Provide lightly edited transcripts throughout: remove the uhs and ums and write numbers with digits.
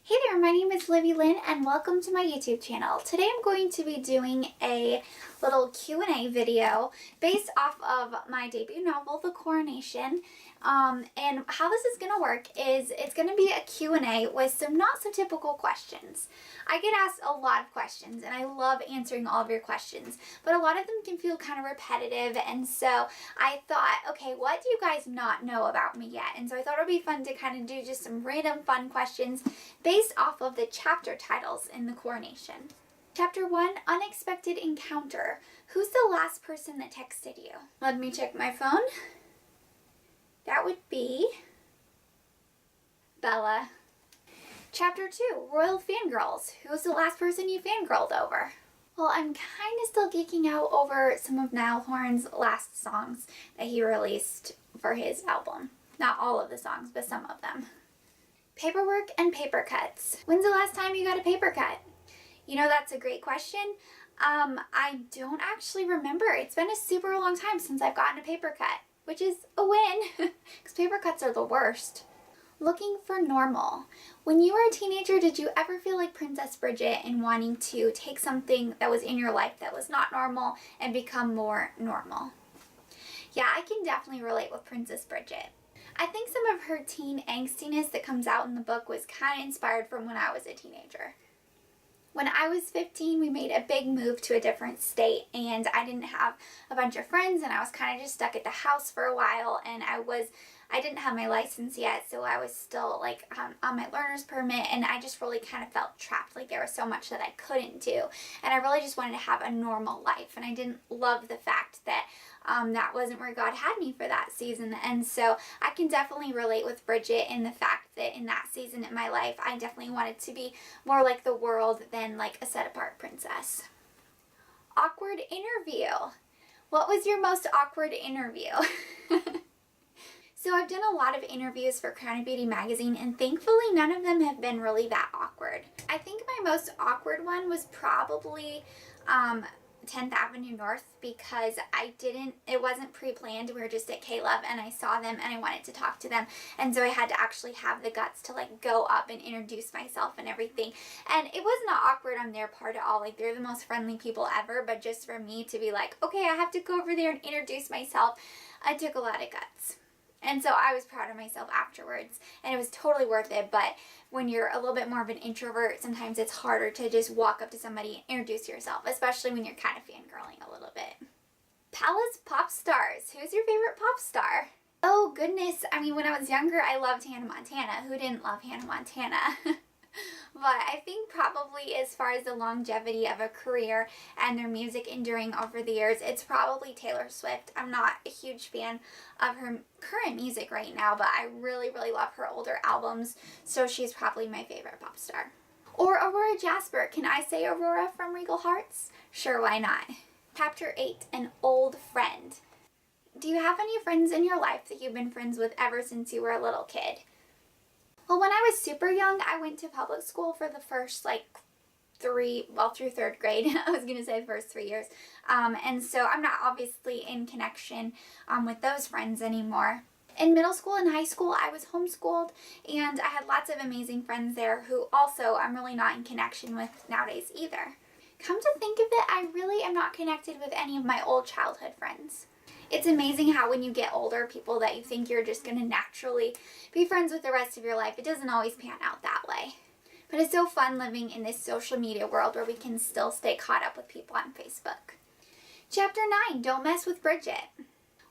Hey there, my name is Livy Lynn and welcome to my YouTube channel. Today I'm going to be doing a little Q&A video based off of my debut novel, The Coronation. And how this is going to work is it's going to be a Q&A with some not so typical questions. I get asked a lot of questions and I love answering all of your questions, but a lot of them can feel kind of repetitive, and so I thought, okay, what do you guys not know about me yet? And so I thought it would be fun to kind of do just some random fun questions based off of the chapter titles in The Coronation. Chapter 1, Unexpected Encounter. Who's the last person that texted you? Let me check my phone. That would be Bella. Chapter 2, Royal Fangirls. Who's the last person you fangirled over? Well, I'm kind of still geeking out over some of Niall Horan's last songs that he released for his album. Not all of the songs, but some of them. Paperwork and paper cuts. When's the last time you got a paper cut? You know, that's a great question. I don't actually remember. It's been a super long time since I've gotten a paper cut, which is a win, because paper cuts are the worst. Looking for normal. When you were a teenager, did you ever feel like Princess Bridget and wanting to take something that was in your life that was not normal and become more normal? Yeah, I can definitely relate with Princess Bridget. I think some of her teen angstiness that comes out in the book was kind of inspired from when I was a teenager. When I was 15, we made a big move to a different state, and I didn't have a bunch of friends, and I was kind of just stuck at the house for a while, and I didn't have my license yet, so I was still like on my learner's permit, and I just really kind of felt trapped. Like there was so much that I couldn't do, and I really just wanted to have a normal life, and I didn't love the fact that that wasn't where God had me for that season. And so I can definitely relate with Bridget in the fact that in that season in my life, I definitely wanted to be more like the world than like a set-apart princess. Awkward interview. What was your most awkward interview? So I've done a lot of interviews for Crown Beauty magazine, and thankfully none of them have been really that awkward. I think my most awkward one was probably 10th Avenue North, because it wasn't pre-planned. We were just at K-Love and I saw them and I wanted to talk to them, and so I had to actually have the guts to like go up and introduce myself and everything, and it was not awkward on their part at all. Like they're the most friendly people ever, but just for me to be like, okay, I have to go over there and introduce myself, I took a lot of guts. And so I was proud of myself afterwards, and it was totally worth it. But when you're a little bit more of an introvert, sometimes it's harder to just walk up to somebody and introduce yourself, especially when you're kind of fangirling a little bit. Palace pop stars. Who's your favorite pop star? Oh goodness, I mean, when I was younger, I loved Hannah Montana. Who didn't love Hannah Montana? But I think probably as far as the longevity of a career and their music enduring over the years, it's probably Taylor Swift. I'm not a huge fan of her current music right now, but I really, really love her older albums, so she's probably my favorite pop star. Or Aurora Jasper. Can I say Aurora from Regal Hearts? Sure, why not? Chapter 8, An Old Friend. Do you have any friends in your life that you've been friends with ever since you were a little kid? Well, when I was super young, I went to public school for the first through 3rd grade. I was going to say the first 3 years. And so I'm not obviously in connection with those friends anymore. In middle school and high school, I was homeschooled, and I had lots of amazing friends there who also I'm really not in connection with nowadays either. Come to think of it, I really am not connected with any of my old childhood friends. It's amazing how when you get older, people that you think you're just going to naturally be friends with the rest of your life, it doesn't always pan out that way. But it's so fun living in this social media world where we can still stay caught up with people on Facebook. Chapter 9, Don't Mess with Bridget.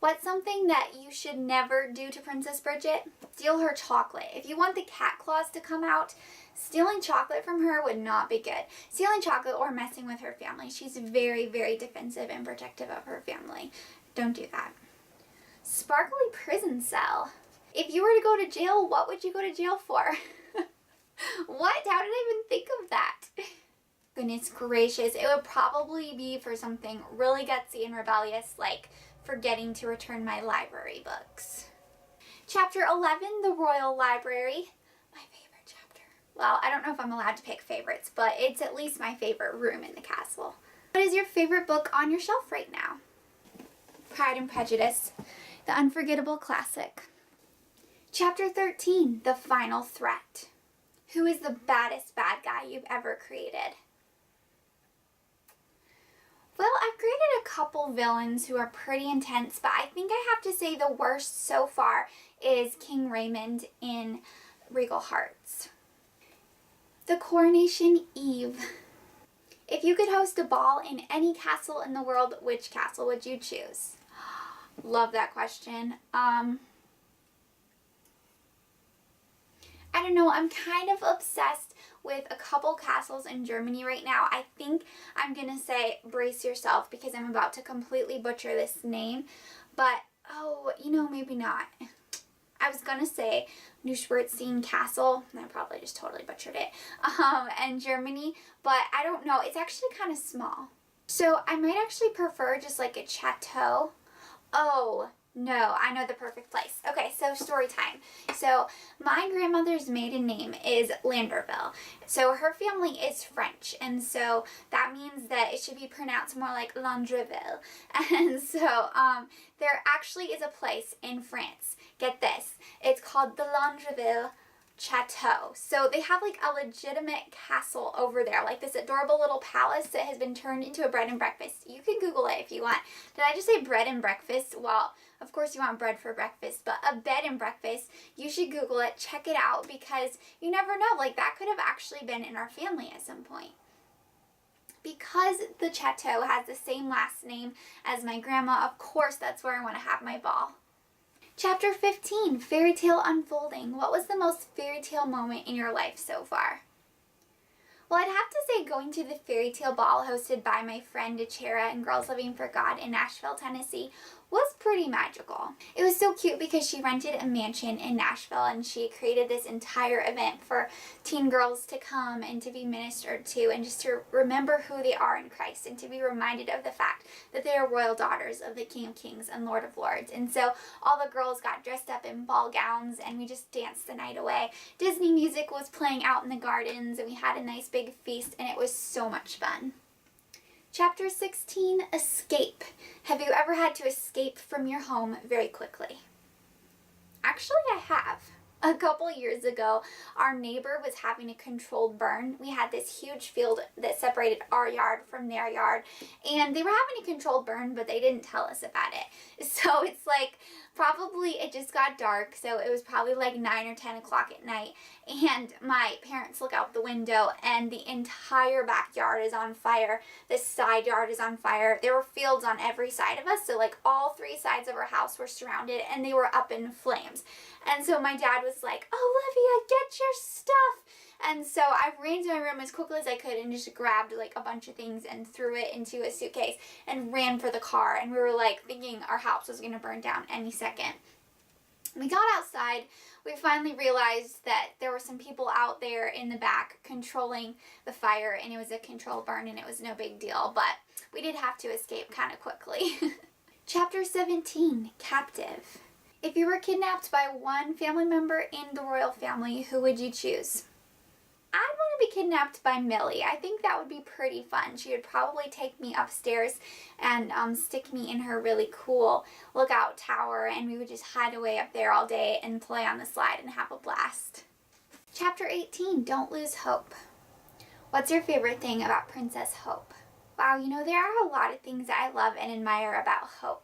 What's something that you should never do to Princess Bridget? Steal her chocolate. If you want the cat claws to come out, stealing chocolate from her would not be good. Stealing chocolate or messing with her family. She's very, very defensive and protective of her family. Don't do that. Sparkly prison cell. If you were to go to jail, what would you go to jail for? What? How did I even think of that? Goodness gracious. It would probably be for something really gutsy and rebellious, like forgetting to return my library books. Chapter 11, The Royal Library. My favorite chapter. Well, I don't know if I'm allowed to pick favorites, but it's at least my favorite room in the castle. What is your favorite book on your shelf right now? Pride and Prejudice, the unforgettable classic. Chapter 13, The Final Threat. Who is the baddest bad guy you've ever created? Well, I've created a couple villains who are pretty intense, but I think I have to say the worst so far is King Raymond in Regal Hearts. The Coronation Eve. If you could host a ball in any castle in the world, which castle would you choose? Love that question. I don't know, I'm kind of obsessed with a couple castles in Germany right now. I think I'm gonna say brace yourself because I'm about to completely butcher this name, but maybe not. I was gonna say Neuschwanstein Castle, and I probably just totally butchered it, and Germany, but I don't know, it's actually kind of small. So I might actually prefer just like a chateau. Oh, no, I know the perfect place. Okay, so story time. So my grandmother's maiden name is Landerville. So her family is French, and so that means that it should be pronounced more like Landreville. And so there actually is a place in France. Get this. It's called the Landreville Chateau. So they have like a legitimate castle over there, like this adorable little palace that has been turned into a bread and breakfast. You can Google it if you want. Did I just say bread and breakfast? Well, of course you want bread for breakfast, but a bed and breakfast, you should Google it, check it out, because you never know, like that could have actually been in our family at some point. Because the chateau has the same last name as my grandma, of course that's where I want to have my ball. Chapter 15, Fairy Tale Unfolding. What was the most fairy tale moment in your life so far? Well, I'd have to say going to the fairy tale ball hosted by my friend Achera and Girls Living for God in Nashville, Tennessee was pretty magical. It was so cute because she rented a mansion in Nashville and she created this entire event for teen girls to come and to be ministered to and just to remember who they are in Christ and to be reminded of the fact that they are royal daughters of the King of Kings and Lord of Lords. And so all the girls got dressed up in ball gowns and we just danced the night away. Disney music was playing out in the gardens and we had a nice big feast and it was so much fun. Chapter 16, Escape. Have you ever had to escape from your home very quickly? Actually, I have. A couple years ago, our neighbor was having a controlled burn. We had this huge field that separated our yard from their yard, and they were having a controlled burn, but they didn't tell us about it. So it's like, probably it just got dark, so it was probably like 9 or 10 o'clock at night, and my parents look out the window, and the entire backyard is on fire. The side yard is on fire. There were fields on every side of us, so like all three sides of our house were surrounded, and they were up in flames. And so my dad was like, Olivia, get your stuff. And so I ran to my room as quickly as I could and just grabbed like a bunch of things and threw it into a suitcase and ran for the car. And we were like thinking our house was going to burn down any second. We got outside. We finally realized that there were some people out there in the back controlling the fire, and it was a controlled burn and it was no big deal. But we did have to escape kind of quickly. Chapter 17, Captive. If you were kidnapped by one family member in the royal family, who would you choose? I'd want to be kidnapped by Millie. I think that would be pretty fun. She would probably take me upstairs and stick me in her really cool lookout tower, and we would just hide away up there all day and play on the slide and have a blast. Chapter 18, Don't Lose Hope. What's your favorite thing about Princess Hope? Wow, there are a lot of things that I love and admire about Hope.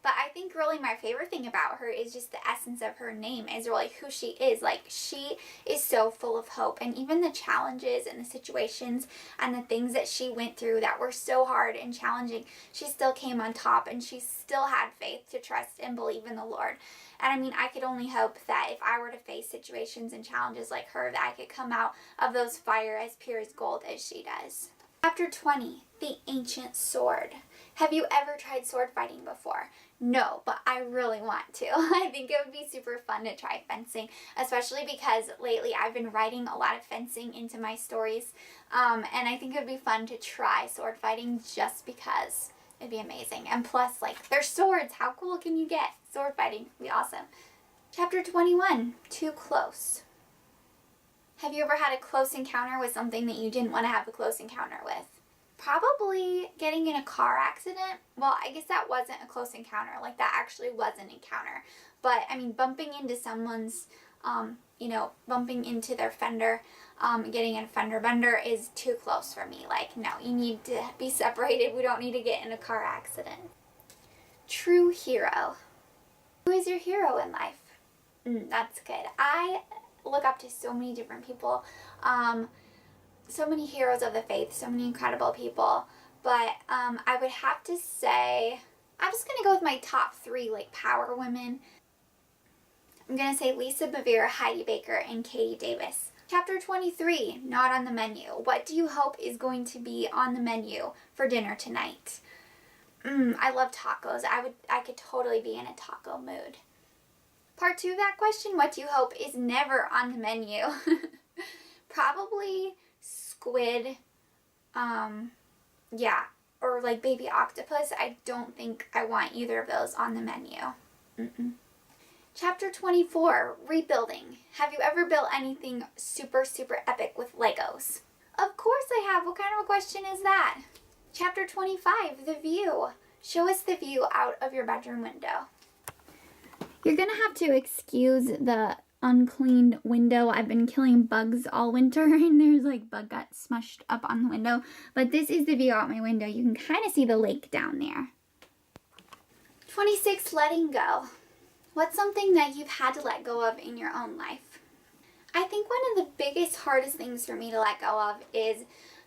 But I think really my favorite thing about her is just the essence of her name is really who she is. Like, she is so full of hope, and even the challenges and the situations and the things that she went through that were so hard and challenging, she still came on top and she still had faith to trust and believe in the Lord. And I mean, I could only hope that if I were to face situations and challenges like her, that I could come out of those fire as pure as gold as she does. Chapter 20, The Ancient Sword. Have you ever tried sword fighting before? No, but I really want to. I think it would be super fun to try fencing, especially because lately I've been writing a lot of fencing into my stories, and I think it would be fun to try sword fighting just because it'd be amazing. And plus, like, they're swords. How cool can you get? Sword fighting would be awesome. Chapter 21, Too Close. Have you ever had a close encounter with something that you didn't want to have a close encounter with? Probably getting in a car accident. Well, I guess that wasn't a close encounter. Like, that actually was an encounter. But, I mean, bumping into someone's bumping into their fender, getting in a fender bender is too close for me. Like, no, you need to be separated. We don't need to get in a car accident. True hero. Who is your hero in life? That's good. I look up to so many different people, so many heroes of the faith, so many incredible people, but I would have to say, I'm just going to go with my top 3, like, power women. I'm going to say Lisa Bevere, Heidi Baker, and Katie Davis. Chapter 23, not on the menu. What do you hope is going to be on the menu for dinner tonight? I love tacos. I could totally be in a taco mood. Part 2 of that question, what do you hope is never on the menu? Probably squid, or like baby octopus. I don't think I want either of those on the menu. Chapter 24, rebuilding. Have you ever built anything super, super epic with Legos? Of course I have. What kind of a question is that? Chapter 25, the view. Show us the view out of your bedroom window. You're going to have to excuse the uncleaned window. I've been killing bugs all winter and there's like bug guts smushed up on the window. But this is the view out my window. You can kind of see the lake down there. 26, letting go. What's something that you've had to let go of in your own life? I think one of the biggest, hardest things for me to let go of is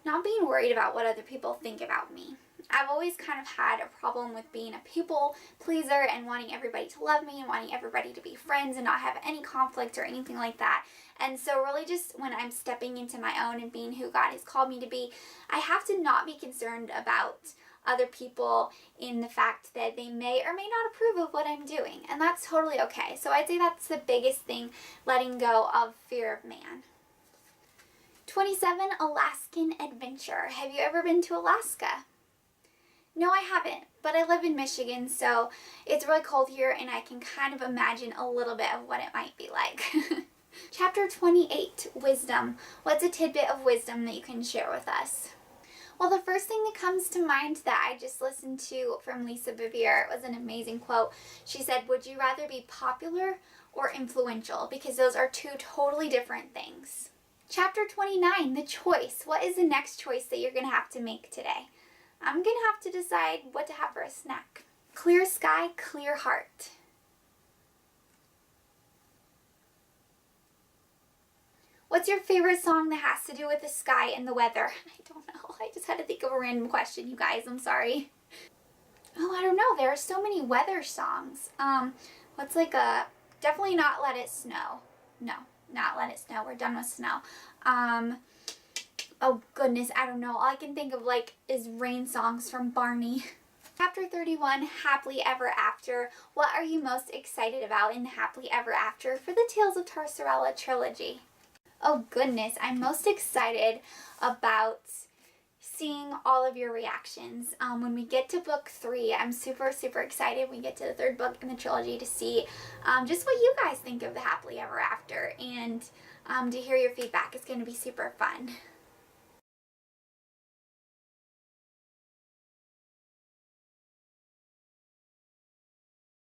not being worried about what other people think about me. I've always kind of had a problem with being a people pleaser and wanting everybody to love me and wanting everybody to be friends and not have any conflict or anything like that. And so really just when I'm stepping into my own and being who God has called me to be, I have to not be concerned about other people in the fact that they may or may not approve of what I'm doing. And that's totally okay. So I'd say that's the biggest thing, letting go of fear of man. 27, Alaskan adventure. Have you ever been to Alaska? No, I haven't, but I live in Michigan, so it's really cold here, and I can kind of imagine a little bit of what it might be like. Chapter 28, wisdom. What's a tidbit of wisdom that you can share with us? Well, the first thing that comes to mind that I just listened to from Lisa Bevere was an amazing quote. She said, would you rather be popular or influential? Because those are 2 totally different things. Chapter 29, the choice. What is the next choice that you're going to have to make today? I'm going to have to decide what to have for a snack. Clear sky, clear heart. What's your favorite song that has to do with the sky and the weather? I don't know. I just had to think of a random question, you guys. I'm sorry. Oh, I don't know. There are so many weather songs. What's like a... Definitely not Let It Snow. No, not Let It Snow. We're done with snow. Oh goodness, I don't know. All I can think of is rain songs from Barney. Chapter 31, Happily Ever After. What are you most excited about in the Happily Ever After for the Tales of Tarsareella trilogy? Oh goodness, I'm most excited about seeing all of your reactions. When we get to book 3, I'm super, super excited. We get to the 3rd book in the trilogy to see just what you guys think of the Happily Ever After and to hear your feedback. It's going to be super fun.